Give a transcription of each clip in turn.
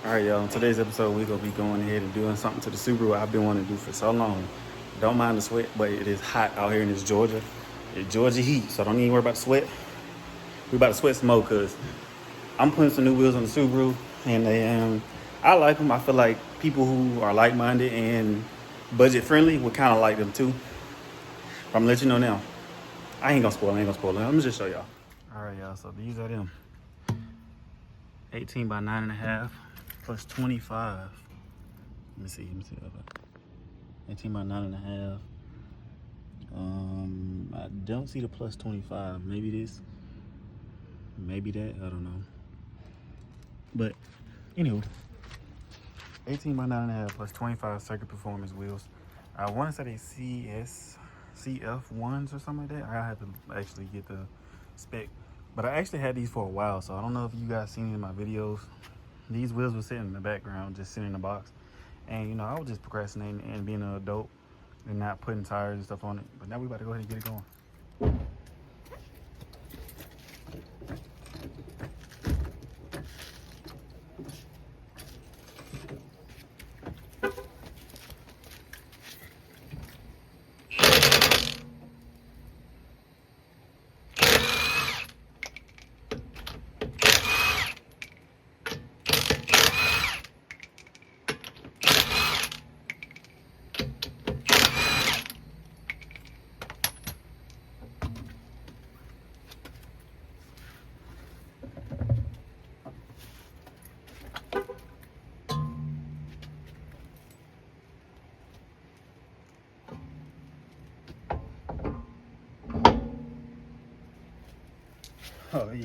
All right, y'all. In today's episode, we're gonna be going ahead and doing something to the Subaru I've been wanting to do for so long. Don't mind the sweat, but it is hot out here in this Georgia. It's Georgia heat, so don't even worry about the sweat. We about to sweat some more because I'm putting some new wheels on the Subaru, and I like them. I feel like people who are like-minded and budget-friendly would kind of like them too. But I'm gonna let you know now. I ain't gonna spoil it. I'm gonna just show y'all. All right, y'all. So these are them. 18 by 9.5 plus 25. Let me see. 18 by 9.5. I don't see the plus 25. Maybe this, maybe that. I don't know. But anyway, 18 by 9.5 plus 25 circuit performance wheels. I want to say they CF1s or something like that. I have to actually get the spec. But I actually had these for a while, so I don't know if you guys seen it in my videos. These wheels were sitting in the background, just sitting in the box. And I was just procrastinating and being an adult and not putting tires and stuff on it. But now we about to go ahead and get it going. Oh, yeah.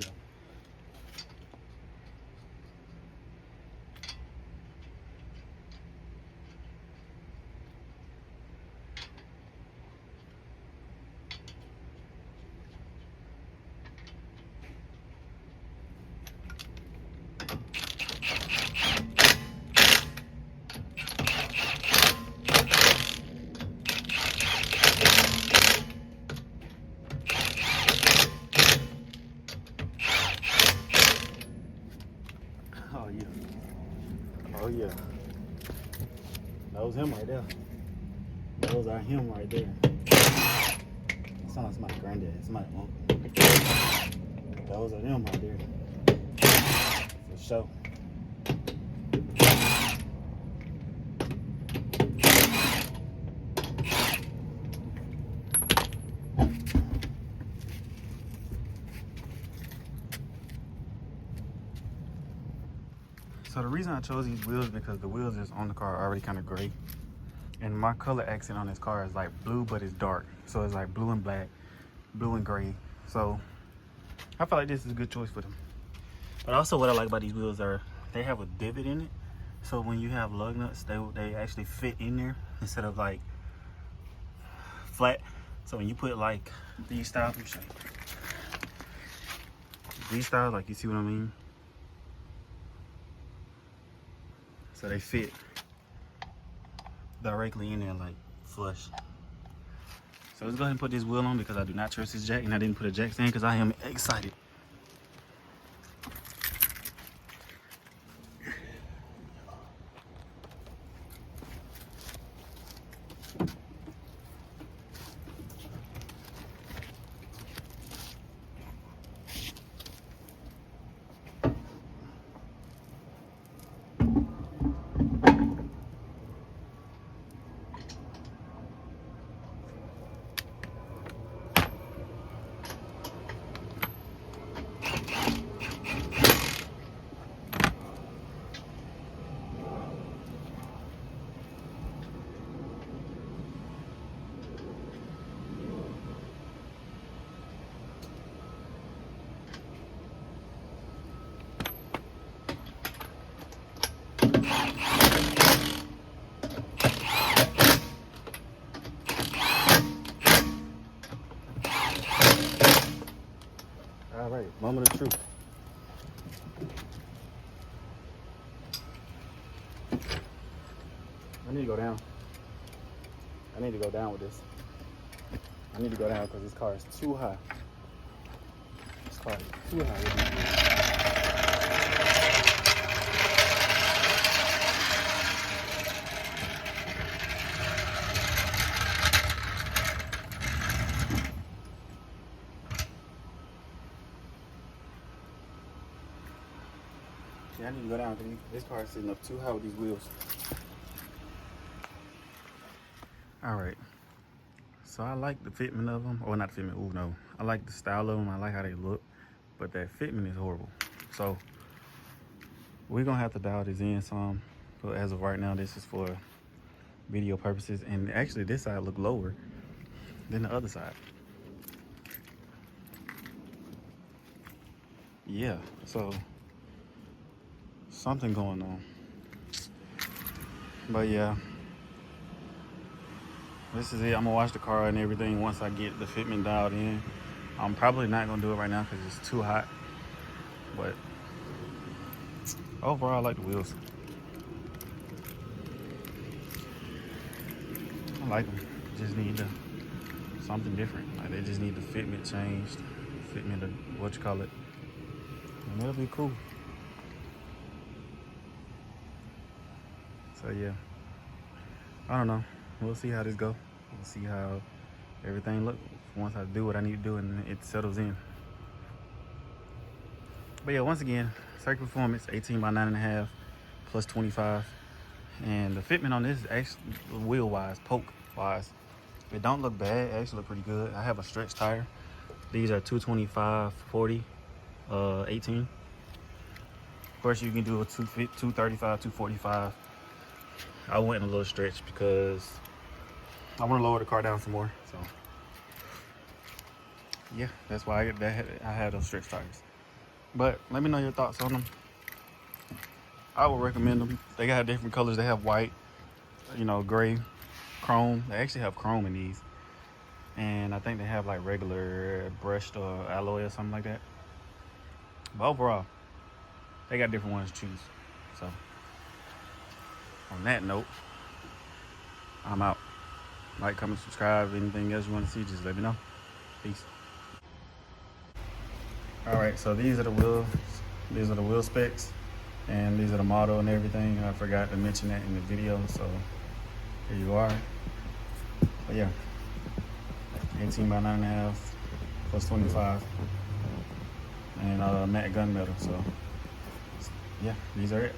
Oh, yeah. Oh, yeah. That was him right there. Those are him right there. It sounds like my granddad. It's my uncle. Those are them right there. For sure. So the reason I chose these wheels is because the wheels that's on the car are already kind of gray. And my color accent on this car is like blue, but it's dark. So it's like blue and black, blue and gray. So I feel like this is a good choice for them. But also what I like about these wheels are they have a divot in it. So when you have lug nuts, they actually fit in there instead of like flat. So when you put like these styles, let me show you. These styles, like you see what I mean? So they fit directly in there like flush. So let's go ahead and put this wheel on because I do not trust this jack and I didn't put a jack stand because I am excited. All right, moment of truth. I need to go down. I need to go down with this. I need to go down because this car is too high. This car is too high with these wheels. need to go down because this car is sitting up too high with these wheels. All right. So I like the fitment of them, or not the fitment. Ooh, no. I like the style of them. I like how they look, but that fitment is horrible. So we're gonna have to dial this in some. But as of right now, this is for video purposes. And actually, this side look lower than the other side. Yeah. So something going on. But yeah. This is it. I'm gonna wash the car and everything once I get the fitment dialed in. I'm probably not gonna do it right now because it's too hot. But overall, I like the wheels. I like them. Just need something different. Like they just need the fitment changed. Fitment of what you call it. And it'll be cool. So yeah. I don't know. We'll see how this go. We'll see how everything look once I do what I need to do and it settles in. But yeah, once again, Circuit Performance 18 by 9.5 plus 25. And the fitment on this is actually wheel wise, poke wise. It don't look bad. It actually look pretty good. I have a stretch tire. These are 225, 40, 18. Of course, you can do a 235, 245. I went in a little stretch because I want to lower the car down some more. So yeah, that's why I had those stretch tires. But let me know your thoughts on them. I would recommend them. They got different colors. They have white, gray, chrome. They actually have chrome in these. And I think they have like regular brushed or alloy or something like that. But overall, they got different ones to choose. So on that note, I'm out. Like, comment, subscribe. Anything else you want to see, just let me know. Peace. All right, so these are the wheels. These are the wheel specs, and these are the model and everything. I forgot to mention that in the video, so here you are. But yeah, 18 by 9.5 plus 25, and matte gunmetal. So yeah, these are it.